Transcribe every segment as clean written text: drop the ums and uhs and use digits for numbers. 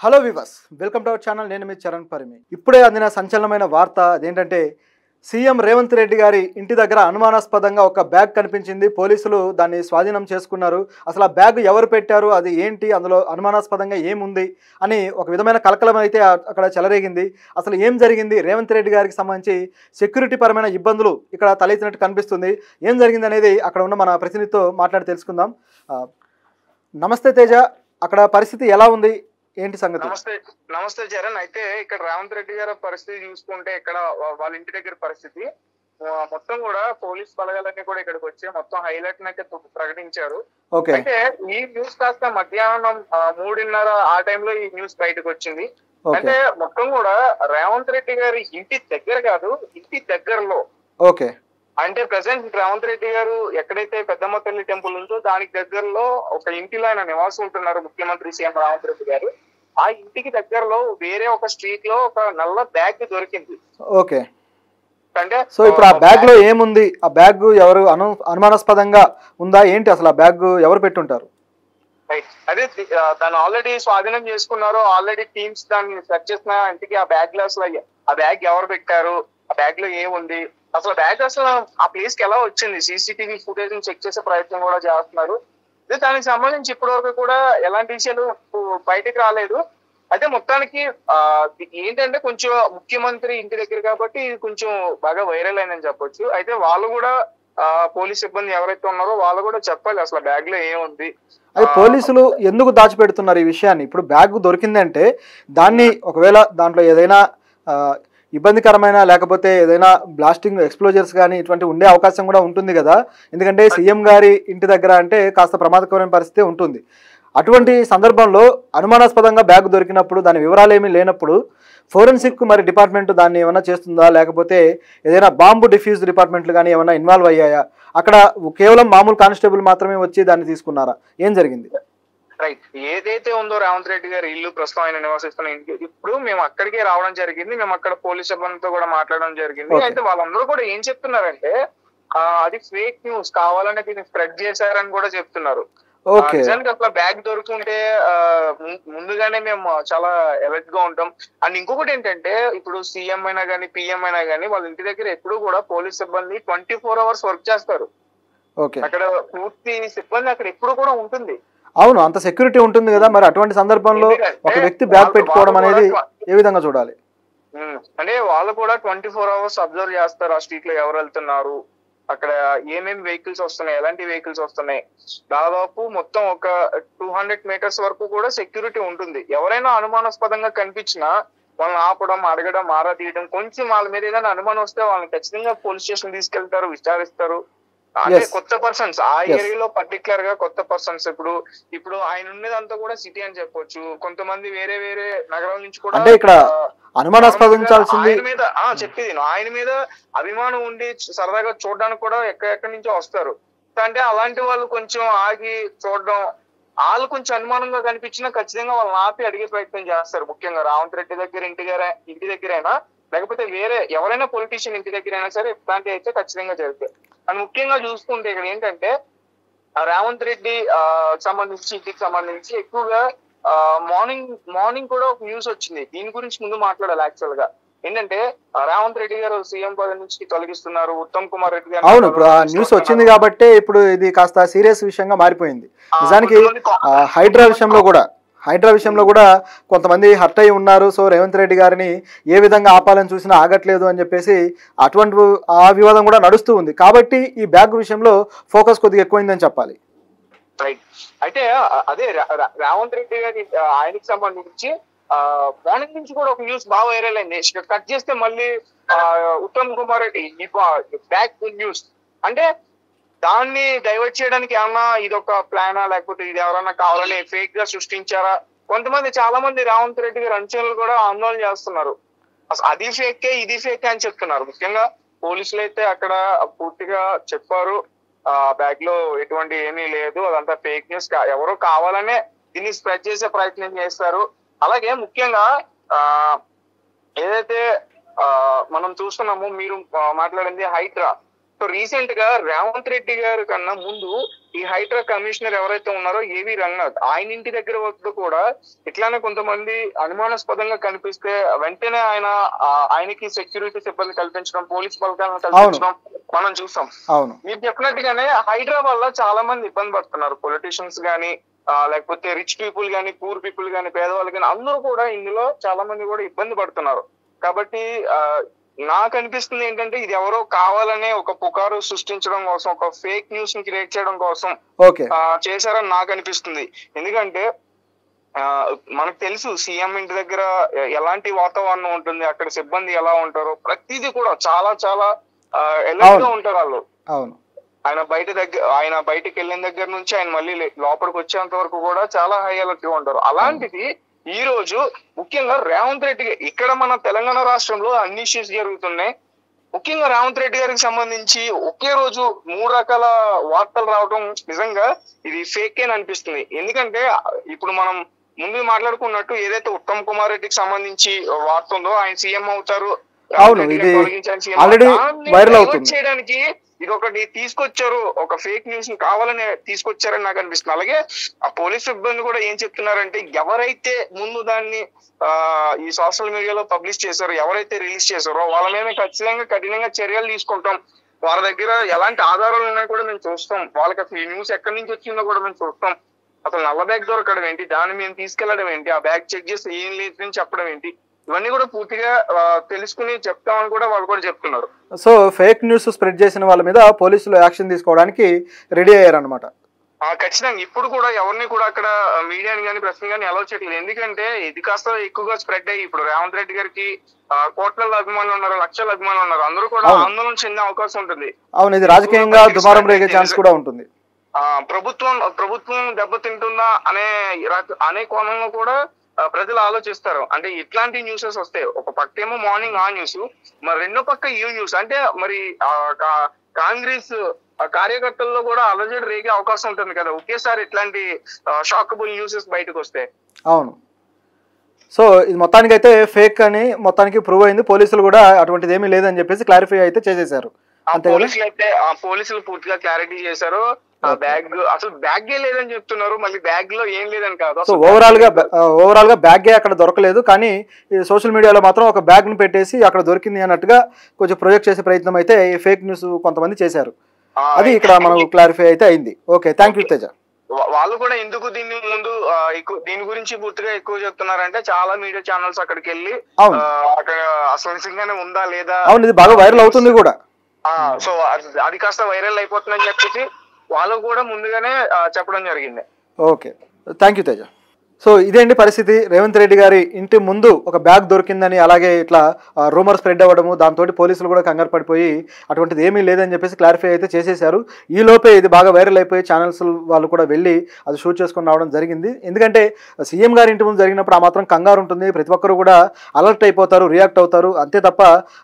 Hello viewers, welcome to our channel. నేను మీ చరణ్ పరిమి. ఇప్పుడే అందిన సంచలనమైన వార్త అదేంటంటే సీఎం రేవంత్ రెడ్డి గారి ఇంటి దగ్గర అనుమానాస్పదంగా ఒక బ్యాగ్ కనిపించింది. పోలీసులు దాన్ని స్వాధీనం చేసుకున్నారు. అసలు ఆ బ్యాగ్ ఎవరు పెట్టారు, అది ఏంటి, అందులో అనుమానాస్పదంగా ఏముంది అని ఒక విధమైన కలకలం అయితే అక్కడ చెలరేగింది. అసలు ఏం జరిగింది, రేవంత్ రెడ్డి గారికి సంబంధించి సెక్యూరిటీ పరమైన ఇబ్బందులు ఇక్కడ తలెత్తినట్టు కనిపిస్తుంది. ఏం జరిగింది అనేది అక్కడ ఉన్న మన ప్రతినిధితో మాట్లాడి తెలుసుకుందాం. ఆ, నమస్తే తేజ, అక్కడ పరిస్థితి ఎలా ఉంది, ఏంటి సంగతి? నమస్తే చరణ్. అయితే ఇక్కడ రేవంత్ రెడ్డి గారి పరిస్థితి చూసుకుంటే ఇక్కడ వాళ్ళ ఇంటి దగ్గర పరిస్థితి మొత్తం కూడా పోలీస్ బలగాలన్నీ కూడా ఇక్కడికి వచ్చి మొత్తం హైలైట్ అయితే ప్రకటించారు. అయితే ఈ న్యూస్ కాస్త మధ్యాహ్నం 3:30 ఆ టైంలో ఈ న్యూస్ బయటకు వచ్చింది. అంటే మొత్తం కూడా రేవంత్ రెడ్డి గారి ఇంటి దగ్గర కాదు, ఇంటి దగ్గరలో. ఓకే, అంటే ప్రెసెంట్ రేవంత్ రెడ్డి గారు ఎక్కడైతే పెద్దమ్మ తల్లి టెంపుల్ ఉందో దానికి దగ్గరలో ఒక ఇంటిలో ఆయన నివాసం ఉంటున్నారు ముఖ్యమంత్రి సీఎం రేవంత్ రెడ్డి గారు. ఆ ఇంటికి దగ్గరలో వేరే ఒక స్ట్రీట్ లో ఒక నల్ల బ్యాగ్ దొరికింది. ఓకే, అంటే సో ఇప్పుడు ఆ బ్యాగ్ లో ఏముంది, ఆ బ్యాగ్ ఎవరు అనుమానాస్పదంగా ఉందా ఏంటి, అసలు ఆ బ్యాగ్ ఎవరు పెట్టుంటారు? అదే దాన్ని ఆల్రెడీ స్వాధీనం చేసుకున్నారు. ఆల్రెడీ టీమ్స్ దాన్ని సెర్చ్ చేసిన ఇంటికి ఆ బ్యాగ్ లో అసలు ఆ బ్యాగ్ ఎవరు పెట్టారు, ఆ బ్యాగ్ లో ఏముంది, అసలు బ్యాగ్ అసలు ఆ ప్లేస్ కి ఎలా వచ్చింది, సీసీటీవీ ఫుటేజ్ చెక్ చేసే ప్రయత్నం కూడా చేస్తున్నారు. దానికి సంబంధించి ఇప్పటి వరకు కూడా ఎలాంటి విషయాలు బయటకు రాలేదు. అయితే మొత్తానికి ఏంటంటే కొంచెం ముఖ్యమంత్రి ఇంటి దగ్గర కాబట్టి ఇది కొంచెం బాగా వైరల్ అయిందని చెప్పొచ్చు. అయితే వాళ్ళు కూడా పోలీస్ సిబ్బంది ఎవరైతే ఉన్నారో వాళ్ళు కూడా చెప్పాలి అసలు బ్యాగ్ లో ఏముంది. అది పోలీసులు ఎందుకు దాచిపెడుతున్నారు ఈ విషయాన్ని? ఇప్పుడు బ్యాగ్ దొరికిందంటే దాన్ని ఒకవేళ దాంట్లో ఏదైనా ఇబ్బందికరమైన లేకపోతే ఏదైనా బ్లాస్టింగ్ ఎక్స్ప్లోజర్స్ కానీ ఇటువంటి ఉండే అవకాశం కూడా ఉంటుంది కదా. ఎందుకంటే సీఎం గారి ఇంటి దగ్గర అంటే కాస్త ప్రమాదకరమైన పరిస్థితి ఉంటుంది. అటువంటి సందర్భంలో అనుమానాస్పదంగా బ్యాగ్ దొరికినప్పుడు దాని వివరాలు ఏమీ లేనప్పుడు ఫోరెన్సిక్ మరి డిపార్ట్మెంట్ దాన్ని ఏమైనా చేస్తుందా, లేకపోతే ఏదైనా బాంబు డిఫ్యూజ్ డిపార్ట్మెంట్లు కానీ ఏమైనా ఇన్వాల్వ్ అయ్యాయా? అక్కడ కేవలం మామూలు కానిస్టేబుల్ మాత్రమే వచ్చి దాన్ని తీసుకున్నారా? ఏం జరిగింది? రైట్, ఏదైతే ఉందో రేవంత్ రెడ్డి గారి ఇల్లు ప్రస్తుతం ఆయన నివసిస్తున్న ఇంటికి ఇప్పుడు మేము అక్కడికే రావడం జరిగింది. మేము అక్కడ పోలీస్ సిబ్బందితో కూడా మాట్లాడడం జరిగింది. అయితే వాళ్ళందరూ కూడా ఏం చెప్తున్నారంటే అది ఫేక్ న్యూస్, కావాలనే దీన్ని స్ప్రెడ్ చేశారని కూడా చెప్తున్నారు. నిజానికి అసలు బ్యాగ్ దొరుకుంటే ముందుగానే మేము చాలా అలర్ట్ గా ఉంటాం. అండ్ ఇంకొకటి ఏంటంటే ఇప్పుడు సీఎం అయినా గానీ పిఎం అయినా గానీ వాళ్ళ ఇంటి దగ్గర ఎప్పుడు కూడా పోలీస్ సిబ్బంది 24 hours వర్క్ చేస్తారు. అక్కడ పూర్తి సిబ్బంది అక్కడ ఎప్పుడు కూడా ఉంటుంది. అవును, అంత సెక్యూరిటీ ఉంటుంది కదా. మరి అటువంటి సందర్భంలో ఒక వ్యక్తి బ్యాగ్ పెట్టుకోవడం అనేది ఏ విధంగా చూడాలి? అంటే వాళ్ళు కూడా 24 hours అబ్జర్వ్ చేస్తారు. ఆ స్ట్రీట్ లో ఎవరు వెళ్తున్నారు, అక్కడ ఏమేమి వెహికల్స్ వస్తున్నాయి, ఎలాంటి వెహికల్స్ వస్తున్నాయి. దాదాపు మొత్తం ఒక 200 meters వరకు కూడా సెక్యూరిటీ ఉంటుంది. ఎవరైనా అనుమానాస్పదంగా కనిపించినా వాళ్ళని ఆపడం, అడగడం, ఆరా తీయడం, కొంచెం వాళ్ళ మీద ఏదైనా అనుమానం వస్తే వాళ్ళని ఖచ్చితంగా పోలీస్ స్టేషన్ తీసుకెళ్తారు, విచారిస్తారు. అంటే కొత్త పర్సన్స్ ఆ ఏరియాలో పర్టికులర్ గా కొత్త పర్సన్స్ ఇప్పుడు ఆయన ఉన్నదంతా కూడా సిటీ అని చెప్పొచ్చు. కొంతమంది వేరే వేరే నగరాల నుంచి కూడా ఇక్కడ అనుమానాస్పదించాల్సింది ఆయన మీద చెప్పేది ఆయన మీద అభిమానం ఉండి సరదాగా చూడడానికి కూడా ఎక్కడెక్కడి నుంచో వస్తారు. అంటే అలాంటి వాళ్ళు కొంచెం ఆగి చూడడం, వాళ్ళు కొంచెం అనుమానంగా కనిపించినా ఖచ్చితంగా వాళ్ళని ఆపి అడిగే ప్రయత్నం చేస్తారు. ముఖ్యంగా రేవంత్ రెడ్డి దగ్గర ఇంటి దగ్గరైనా లేకపోతే వేరే ఎవరైనా పొలిటీషియన్ ఇంటి దగ్గర అయినా సరే ఇట్లాంటివి అయితే ఖచ్చితంగా జరుగుతాయి. అండ్ ముఖ్యంగా చూసుకుంటే ఇక్కడ ఏంటంటే రేవంత్ రెడ్డి ఇంటికి సంబంధించి ఎక్కువగా మార్నింగ్ కూడా ఒక న్యూస్ వచ్చింది. దీని గురించి ముందు మాట్లాడాలి. యాక్చువల్ గా ఏంటంటే రేవంత్ రెడ్డి గారు సీఎం పదవి నుంచి తొలగిస్తున్నారు, ఉత్తమ్ కుమార్ రెడ్డి గారు. అవును, ఇప్పుడు ఆ న్యూస్ వచ్చింది కాబట్టి ఇప్పుడు ఇది కాస్త సీరియస్ విషయంగా మారిపోయింది. నిజానికి హైడ్రా విషయంలో కూడా కొంతమంది హర్ట్ అయి ఉన్నారు. సో రేవంత్ రెడ్డి గారిని ఏ విధంగా ఆపాలని చూసినా ఆగట్లేదు అని చెప్పేసి అటువంటి ఆ వివాదం కూడా నడుస్తూ ఉంది. కాబట్టి ఈ బ్యాగ్ విషయంలో ఫోకస్ కొద్దిగా ఎక్కువైందని చెప్పాలి. అయితే అదే రేవంత్ రెడ్డి గారి ఆయనకి సంబంధించి మార్నింగ్ నుంచి కూడా ఒక న్యూస్ బాగా వైరల్ అయింది. కట్ చేస్తే మళ్ళీ ఉత్తమ్ కుమార్ రెడ్డి బ్యాగ్ న్యూస్ అంటే దాన్ని డైవర్ట్ చేయడానికి ఏమన్నా ఇదొక ప్లానా, లేకపోతే ఇది ఎవరన్నా కావాలని ఫేక్ గా సృష్టించారా? కొంతమంది చాలా మంది రేవంత్ రెడ్డి గారి అంచనాలు కూడా ఆందోళన చేస్తున్నారు. అసలు అది ఫేకే ఇది ఫేకే అని చెప్తున్నారు. ముఖ్యంగా పోలీసులు అయితే అక్కడ పూర్తిగా చెప్పారు బ్యాగ్ లో ఎటువంటి ఏమీ లేదు, అదంతా ఫేక్ న్యూస్, ఎవరో కావాలనే దీన్ని స్ప్రెడ్ చేసే ప్రయత్నం చేస్తారు. అలాగే ముఖ్యంగా ఏదైతే మనం చూస్తున్నామో మీరు మాట్లాడింది హైడ్రా. సో రీసెంట్ గా రేవంత్ రెడ్డి గారి కన్నా ముందు ఈ హైడ్రా కమిషనర్ ఎవరైతే ఉన్నారో ఏవి రంగనాథ్, ఆయన ఇంటి దగ్గర వద్ద కూడా ఇట్లానే కొంతమంది అనుమానాస్పదంగా కనిపిస్తే వెంటనే ఆయనకి సెక్యూరిటీ సిబ్బంది కల్పించడం, పోలీస్ బలగాలను కల్పించడం మనం చూసాం. మీరు చెప్పినట్టుగానే హైడ్రా వల్ల చాలా మంది ఇబ్బంది పడుతున్నారు. పొలిటీషియన్స్ గానీ, లేకపోతే రిచ్ పీపుల్ గానీ, పూర్ పీపుల్ గానీ, పేదవాళ్ళు గానీ అందరూ కూడా ఇందులో చాలా మంది కూడా ఇబ్బంది పడుతున్నారు. కాబట్టి నాకు అనిపిస్తుంది ఏంటంటే ఇది ఎవరో కావాలనే ఒక పుకారు సృష్టించడం కోసం, ఒక ఫేక్ న్యూస్ ని క్రియేట్ చేయడం కోసం చేశారని నాకు అనిపిస్తుంది. ఎందుకంటే మనకు తెలుసు సీఎం ఇంటి దగ్గర ఎలాంటి వాతావరణం ఉంటుంది, అక్కడ సిబ్బంది ఎలా ఉంటారో ప్రతిదీ కూడా చాలా చాలా ఎలర్ట్ గా ఉంటారు వాళ్ళు. ఆయన బయటకు వెళ్ళిన దగ్గర నుంచి ఆయన మళ్ళీ లోపలికి వచ్చేంత వరకు కూడా చాలా హై అలర్ట్ గా ఉంటారు. అలాంటిది ఈ రోజు ముఖ్యంగా రేవంత్ రెడ్డి ఇక్కడ మన తెలంగాణ రాష్ట్రంలో అన్ని ఇష్యూస్ జరుగుతున్నాయి. ముఖ్యంగా రేవంత్ రెడ్డి గారికి సంబంధించి ఒకే రోజు 3 రకాల వార్తలు రావడం నిజంగా ఇది ఫేక్ అని అనిపిస్తుంది. ఎందుకంటే ఇప్పుడు మనం ముందు మాట్లాడుకున్నట్టు ఏదైతే ఉత్తమ్ కుమార్ రెడ్డికి సంబంధించి వార్త ఉందో, ఆయన సీఎం అవుతారు చేయడానికి ఇది ఒకటి తీసుకొచ్చారు, ఒక ఫేక్ న్యూస్ ని కావాలని తీసుకొచ్చారని నాకు అనిపిస్తుంది. అలాగే ఆ పోలీస్ సిబ్బంది కూడా ఏం చెప్తున్నారంటే ఎవరైతే ముందు దాన్ని ఈ సోషల్ మీడియాలో పబ్లిష్ చేశారో, ఎవరైతే రిలీజ్ చేశారో వాళ్ళ మీద ఖచ్చితంగా కఠినంగా చర్యలు తీసుకుంటాం, వాళ్ళ దగ్గర ఎలాంటి ఆధారాలు ఉన్నాయో కూడా మేము చూస్తాం, వాళ్ళకి అసలు ఈ న్యూస్ ఎక్కడి నుంచి వచ్చిందో కూడా మేము చూస్తాం, అసలు నల్ల బ్యాగ్ దొరకడం ఏంటి, దాన్ని మేము తీసుకెళ్లడం ఏంటి, ఆ బ్యాగ్ చెక్ చేస్తే ఏం లేదని చెప్పడం ఏంటి, ఇవన్నీ కూడా పూర్తిగా తెలుసుకుని చెప్తామని కూడా వాళ్ళు కూడా చెప్తున్నారు. సో ఫేక్ న్యూస్ స్ప్రెడ్ చేసిన వాళ్ళ మీద పోలీసులు యాక్షన్ తీసుకోవడానికి రెడీ అయ్యారనమాట. ఖచ్చితంగా ఇప్పుడు కూడా ఎవరిని కూడా అక్కడ మీడియాని కానీ ప్రెస్ కానీ అలౌ చేయట్లేదు. ఎందుకంటే ఇది కాస్త ఎక్కువగా స్ప్రెడ్ అయ్యి ఇప్పుడు రేవంత్ రెడ్డి గారికి కోట్ల అభిమానులు ఉన్నారు, లక్షల అభిమానులు ఉన్నారు, అందరూ కూడా ఆందోళన చెందే అవకాశం ఉంటుంది. అవును, ఇది రాజకీయంగా దుమారం రేగే ఛాన్స్ కూడా ఉంటుంది. ప్రభుత్వం దెబ్బతింటుందా అనే కోణంలో కూడా ప్రజలు ఆలోచిస్తారు. అంటే ఇట్లాంటి న్యూసెస్ వస్తాయి, ఒక పక్కేమో మార్నింగ్ ఆ న్యూస్, మరి రెండో పక్క ఈ న్యూస్, అంటే మరి కాంగ్రెస్ కార్యకర్తల్లో కూడా అలజడి రేగే అవకాశం ఉంటుంది కదా ఒకేసారి ఇట్లాంటి షాకబుల్ న్యూసెస్ బయటకు వస్తే. అవును, సో ఇది మొత్తానికి అయితే ఫేక్ అని మొత్తానికి ప్రూవ్ అయింది. పోలీసులు కూడా అటువంటిది ఏమీ లేదని చెప్పేసి క్లారిఫై అయితే చేసేసారు. పోలీసులు పూర్తిగా క్లారిటీ చేశారు. బ్యాగ్ అసలు బ్యాగే లేదని చెప్తున్నారు, మళ్ళీ బ్యాగ్ లో ఏం లేదని కాదు. సో ఓవరాల్ గా బ్యాగే అక్కడ దొరకలేదు, కానీ సోషల్ మీడియాలో మాత్రం ఒక బ్యాగ్ ను పెట్టేసి అక్కడ దొరికింది అన్నట్టుగా కొంచెం ప్రొజెక్ట్ చేసే ప్రయత్నం అయితే ఈ ఫేక్ న్యూస్ కొంతమంది చేశారు. అది ఇక్కడ మనకు క్లారిఫై అయితే అయింది. Okay, thank you Teja. వాళ్ళు కూడా ఎందుకు దీన్ని ముందు దీని గురించి పూర్తిగా ఎక్కువ చెప్తున్నారంటే చాలా మీడియా ఛానల్స్ అక్కడికి వెళ్ళి అక్కడ అసలు నిజంగానే ఉందా లేదా, అవును ఇది బాగా వైరల్ అవుతుంది కూడా, సో అది కాస్త వైరల్ అయిపోతుందని చెప్పేసి వాళ్ళు కూడా ముందుగానే చెప్పడం జరిగింది. Okay, thank you Teja. So ఇదేంటి పరిస్థితి, రేవంత్ రెడ్డి గారి ఇంటి ముందు ఒక బ్యాగ్ దొరికిందని అలాగే ఇట్లా రూమర్ స్ప్రెడ్ అవ్వడము, దాంతో పోలీసులు కూడా కంగారు పడిపోయి అటువంటిది ఏమీ లేదని చెప్పేసి క్లారిఫై అయితే చేసేశారు. ఈ లోపే ఇది బాగా వైరల్ అయిపోయి ఛానల్స్ వాళ్ళు కూడా వెళ్ళి అది షూట్ చేసుకొని రావడం జరిగింది. ఎందుకంటే సీఎం గారి ఇంటి ముందు జరిగినప్పుడు ఆ మాత్రం కంగారు ఉంటుంది, ప్రతి ఒక్కరు కూడా అలర్ట్ అయిపోతారు, రియాక్ట్ అవుతారు. అంతే తప్ప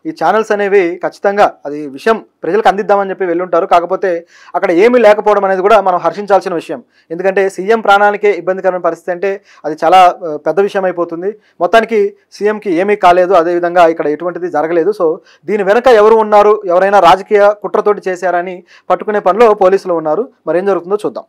ఈ ఛానల్స్ అనేవి ఖచ్చితంగా అది విషయం ప్రజలకు అందిద్దామని చెప్పి వెళ్ళుంటారు. కాకపోతే అక్కడ ఏమీ లేకపోవడం అనేది కూడా మనం హర్షించాల్సిన విషయం. ఎందుకంటే సీఎం ప్రాణానికే ఇబ్బందికరమైన పరిస్థితి అంటే అది చాలా పెద్ద విషయం అయిపోతుంది. మొత్తానికి సీఎంకి ఏమీ కాలేదు, అదేవిధంగా ఇక్కడ ఎటువంటిది జరగలేదు. సో దీని వెనక ఎవరు ఉన్నారు, ఎవరైనా రాజకీయ కుట్రతోటి చేశారని పట్టుకునే పనిలో పోలీసులు ఉన్నారు. మరేం జరుగుతుందో చూద్దాం.